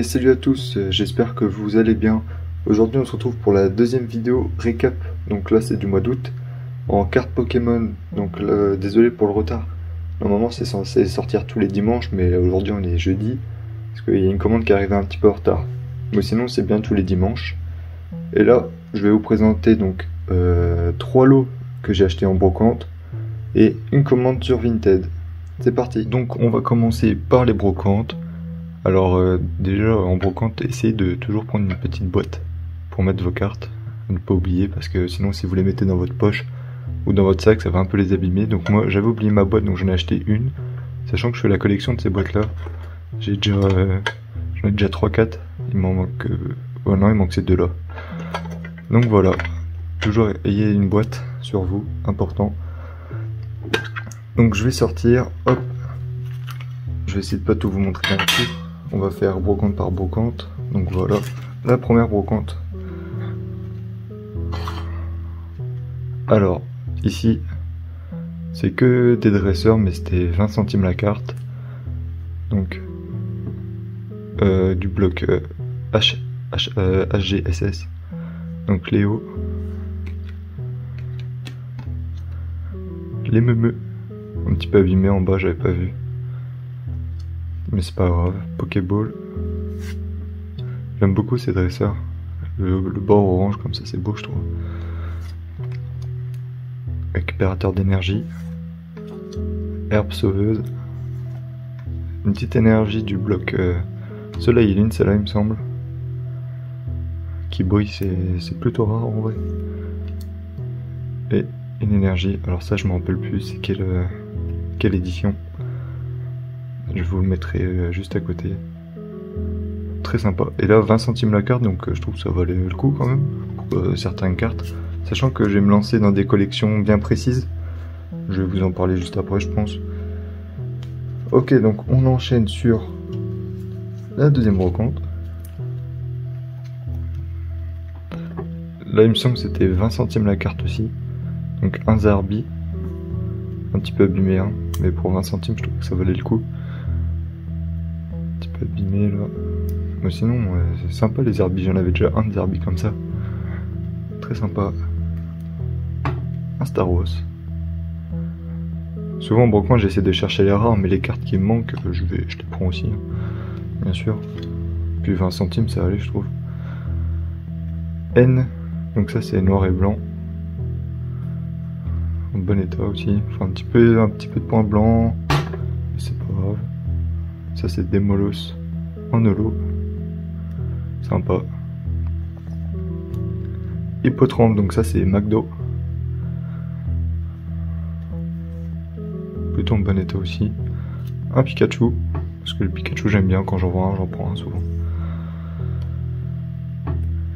Et salut à tous, j'espère que vous allez bien. Aujourd'hui on se retrouve pour la deuxième vidéo récap, donc là c'est du mois d'août, en carte Pokémon, donc désolé pour le retard. Normalement c'est censé sortir tous les dimanches, mais aujourd'hui on est jeudi, parce qu'il y a une commande qui arrive un petit peu en retard. Mais sinon c'est bien tous les dimanches. Et là je vais vous présenter donc 3 lots que j'ai achetés en brocante, et une commande sur Vinted. C'est parti. Donc on va commencer par les brocantes. Alors déjà en brocante, essayez de toujours prendre une petite boîte pour mettre vos cartes, ne pas oublier, parce que sinon si vous les mettez dans votre poche ou dans votre sac ça va un peu les abîmer. Donc moi j'avais oublié ma boîte, donc j'en ai acheté une, sachant que je fais la collection de ces boîtes là. J'en ai déjà 3-4, il m'en manque... oh non, il manque ces deux là. Donc voilà, toujours ayez une boîte sur vous, important. Donc je vais sortir, hop, je vais essayer de pas tout vous montrer d'un coup. On va faire brocante par brocante. Donc voilà, la première brocante. Alors, ici, c'est que des dresseurs, mais c'était 20 centimes la carte. Donc, du bloc HGSS. Donc Léo. Les meumeux. Un petit peu abîmé en bas, j'avais pas vu. Mais c'est pas grave. Pokéball. J'aime beaucoup ces dresseurs. Le bord orange comme ça, c'est beau je trouve. Récupérateur d'énergie. Herbe sauveuse. Une petite énergie du bloc Soleil et Lune, celle-là il me semble. Qui brille, c'est plutôt rare en vrai. Et une énergie, alors ça je me rappelle plus, c'est quelle édition. Je vous le mettrai juste à côté. Très sympa. Et là 20 centimes la carte, donc je trouve que ça valait le coup quand même pour certaines cartes. Sachant que je vais me lancer dans des collections bien précises. Je vais vous en parler juste après je pense. Ok, donc on enchaîne sur la deuxième brocante. Là il me semble que c'était 20 centimes la carte aussi. Donc un Zarbi. Un petit peu abîmé hein. Mais pour 20 centimes je trouve que ça valait le coup. Abîmé là. Mais sinon c'est sympa les Zarbi, j'en avais déjà un de Zarbi comme ça. Très sympa. Un Staros. Souvent en brocante j'essaie de chercher les rares, mais les cartes qui me manquent je les prends aussi hein. Bien sûr. Puis 20 centimes ça allait je trouve. N. Donc ça c'est noir et blanc. En bon état aussi. Enfin un petit peu de points blancs. Mais c'est pas grave. Ça c'est Démolos en holo. Sympa. Hippotrampe, donc ça c'est McDo. Plutôt en bon état aussi. Un Pikachu. Parce que le Pikachu j'aime bien, quand j'en vois un, j'en prends un souvent.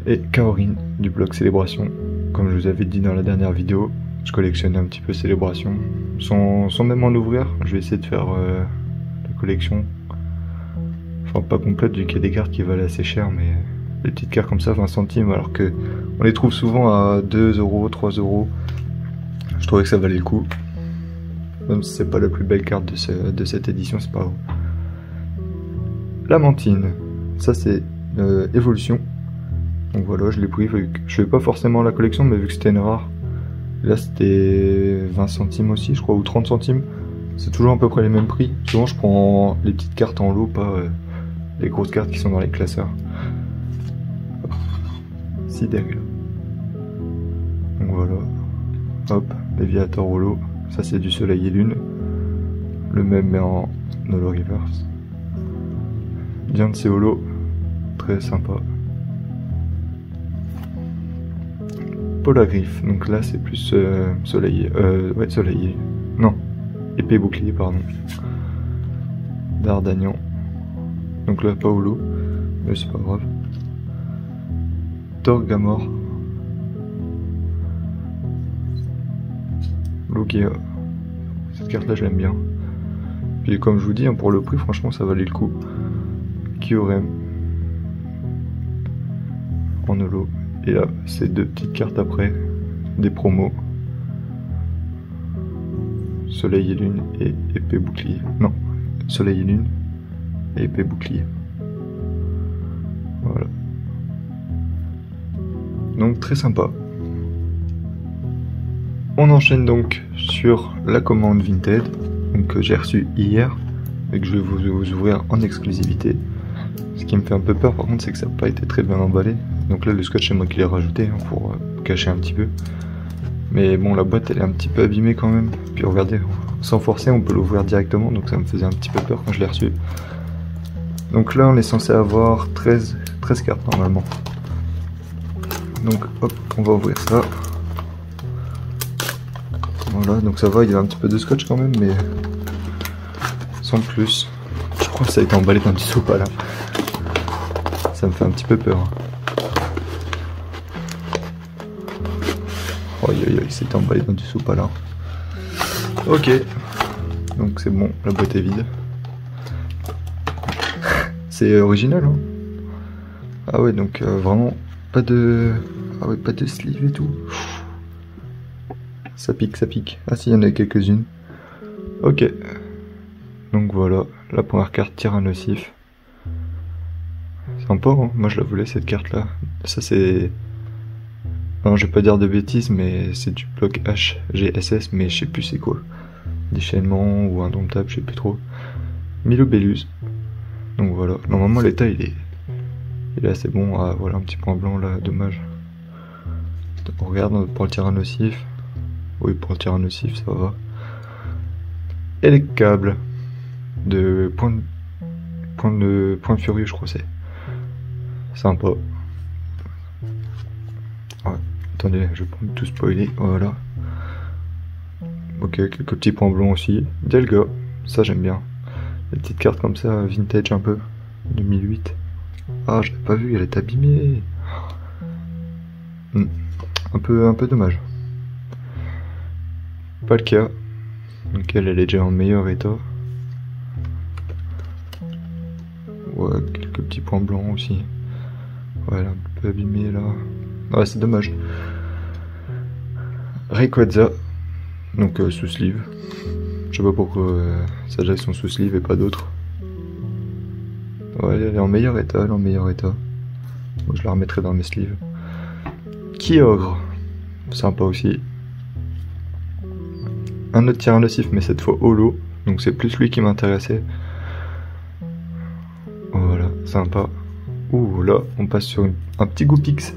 Et Kaorin du bloc Célébration. Comme je vous avais dit dans la dernière vidéo, je collectionne un petit peu Célébration. Sans même en ouvrir, je vais essayer de faire la collection. Enfin pas complète vu qu'il y a des cartes qui valent assez cher, mais des petites cartes comme ça 20 centimes alors que on les trouve souvent à 2 €, 3 €. Je trouvais que ça valait le coup. Même si c'est pas la plus belle carte de cette édition, c'est pas grave. La Mantine, ça c'est évolution. Donc voilà, je l'ai pris, je fais pas forcément la collection, mais vu que c'était une rare. Là c'était 20 centimes aussi je crois, ou 30 centimes. C'est toujours à peu près les mêmes prix. Souvent je prends les petites cartes en lot, pas les grosses cartes qui sont dans les classeurs. Sideg. Donc voilà. Hop, Léviator holo. Ça c'est du Soleil et Lune. Le même mais en holo reverse. Bien de ces holo. Très sympa. Polagriff. Donc là c'est plus Soleil. Ouais, Soleil. Non. Épée bouclier, pardon. D'Ardagnan. Donc là, pas holo, mais c'est pas grave. Torgamor. Logia. Cette carte là, je l'aime bien. Puis comme je vous dis, hein, pour le prix, franchement, ça valait le coup. Kyurem. En holo. Et là, c'est deux petites cartes après. Des promos. Soleil et Lune et épée bouclier. Non, Soleil et Lune et épée bouclier. Voilà. Donc très sympa. On enchaîne donc sur la commande Vinted, donc que j'ai reçue hier et que je vais vous ouvrir en exclusivité. Ce qui me fait un peu peur par contre, c'est que ça n'a pas été très bien emballé. Donc là le scotch c'est moi qui l'ai rajouté hein, pour cacher un petit peu. Mais bon, la boîte elle est un petit peu abîmée quand même. Puis regardez, sans forcer on peut l'ouvrir directement, donc ça me faisait un petit peu peur quand je l'ai reçu. Donc là on est censé avoir 13 cartes normalement. Donc hop, on va ouvrir ça. Voilà, donc ça va, il y a un petit peu de scotch quand même, mais sans plus. Je crois que ça a été emballé dans du sopalin. Ça me fait un petit peu peur. Oh aïe, c'est emballé dans du sopalin. Ok, donc c'est bon, la boîte est vide. C'est original, hein. Ah ouais, donc vraiment pas de... Ah ouais, pas de sleeve et tout. Ça pique, ça pique. Ah si, il y en a quelques-unes. Ok. Donc voilà, la première carte Tyrannosif. Sympa, hein. Moi je la voulais cette carte là. Ça c'est... Non, je vais pas dire de bêtises, mais c'est du bloc HGSS, mais je sais plus c'est quoi. Déchaînement ou indomptable, je sais plus trop. Milobellus. Donc voilà, normalement l'état il est assez bon. Ah voilà, un petit point blanc là, dommage. On regarde pour le Tyrannosif. Oui, pour le Tyrannosif, ça va. Et les câbles de point furieux, je crois c'est. Sympa. Ouais, attendez, je vais pas tout spoiler, voilà. Ok, quelques petits points blancs aussi. Delga, ça j'aime bien. Des petites cartes comme ça, vintage un peu. 2008. Ah, je l'ai pas vu, elle est abîmée. Un peu dommage. Pas le cas. Donc elle est déjà en meilleur état. Ouais, quelques petits points blancs aussi. Ouais, elle est un peu abîmée là. Ouais, c'est dommage. Rayquaza. Donc sous sleeve. Je sais pas pourquoi celle-là sont sous sleeve et pas d'autres. Ouais, elle est en meilleur état, Moi je la remettrai dans mes sleeves. Kyogre. Sympa aussi. Un autre Tyrannosif, mais cette fois holo, donc c'est plus lui qui m'intéressait. Voilà, sympa. Ouh, là, on passe sur un petit Goupix.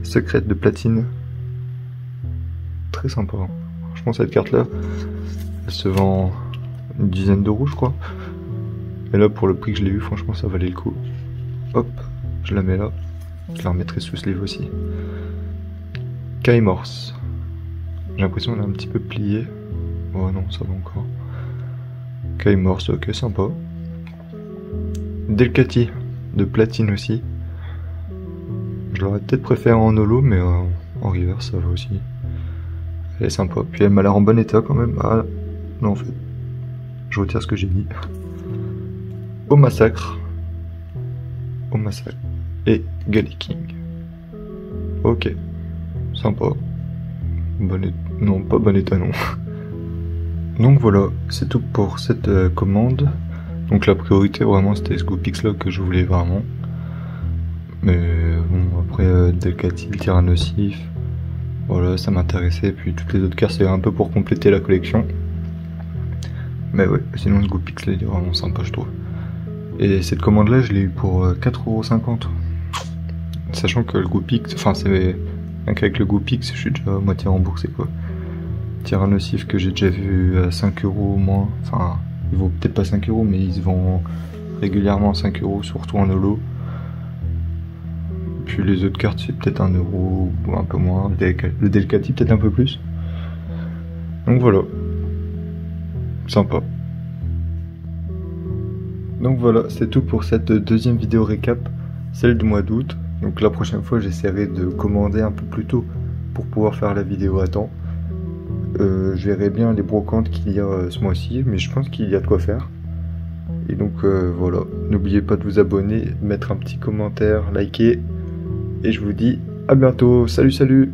Secrète de platine. Très sympa. Franchement, cette carte-là, elle se vend une dizaine d'euros, je crois. Et là, pour le prix que je l'ai eu, franchement, ça valait le coup. Hop, je la mets là. Je la remettrai sous sleeve aussi. Kaimorse. J'ai l'impression qu'elle est un petit peu pliée. Oh non, ça va encore. Kaimorse, ok, sympa. Delcatty, de platine aussi. Je l'aurais peut-être préféré en holo, mais en reverse, ça va aussi. Elle est sympa. Puis elle m'a l'air en bon état quand même. Ah, non, en fait, je retire ce que j'ai dit. Au massacre. Et Galliking. Ok, sympa. Non, pas bon état non. Donc voilà, c'est tout pour cette commande. Donc la priorité vraiment c'était ce Goupix là que je voulais vraiment. Mais bon, après Delcatty, le Tyrannosif, voilà, ça m'intéressait. Puis toutes les autres cartes c'est un peu pour compléter la collection. Mais ouais, sinon ce Goupix là il est vraiment sympa je trouve. Et cette commande là je l'ai eu pour 4,50€. Sachant que le Goupix, enfin c'est... Avec le Goupix, je suis déjà à moitié remboursé quoi. Tyrannosif que j'ai déjà vu à 5€ au moins. Enfin, il vaut peut-être pas 5€, mais il se vend régulièrement à 5€, surtout en holo. Puis les autres cartes, c'est peut-être 1€ ou un peu moins. Le Delcatty, peut-être un peu plus. Donc voilà. Sympa. Donc voilà, c'est tout pour cette deuxième vidéo récap, celle du mois d'août. Donc la prochaine fois j'essaierai de commander un peu plus tôt pour pouvoir faire la vidéo à temps. Je verrai bien les brocantes qu'il y a ce mois-ci, mais je pense qu'il y a de quoi faire. Et donc voilà, n'oubliez pas de vous abonner, mettre un petit commentaire, liker. Et je vous dis à bientôt, salut salut!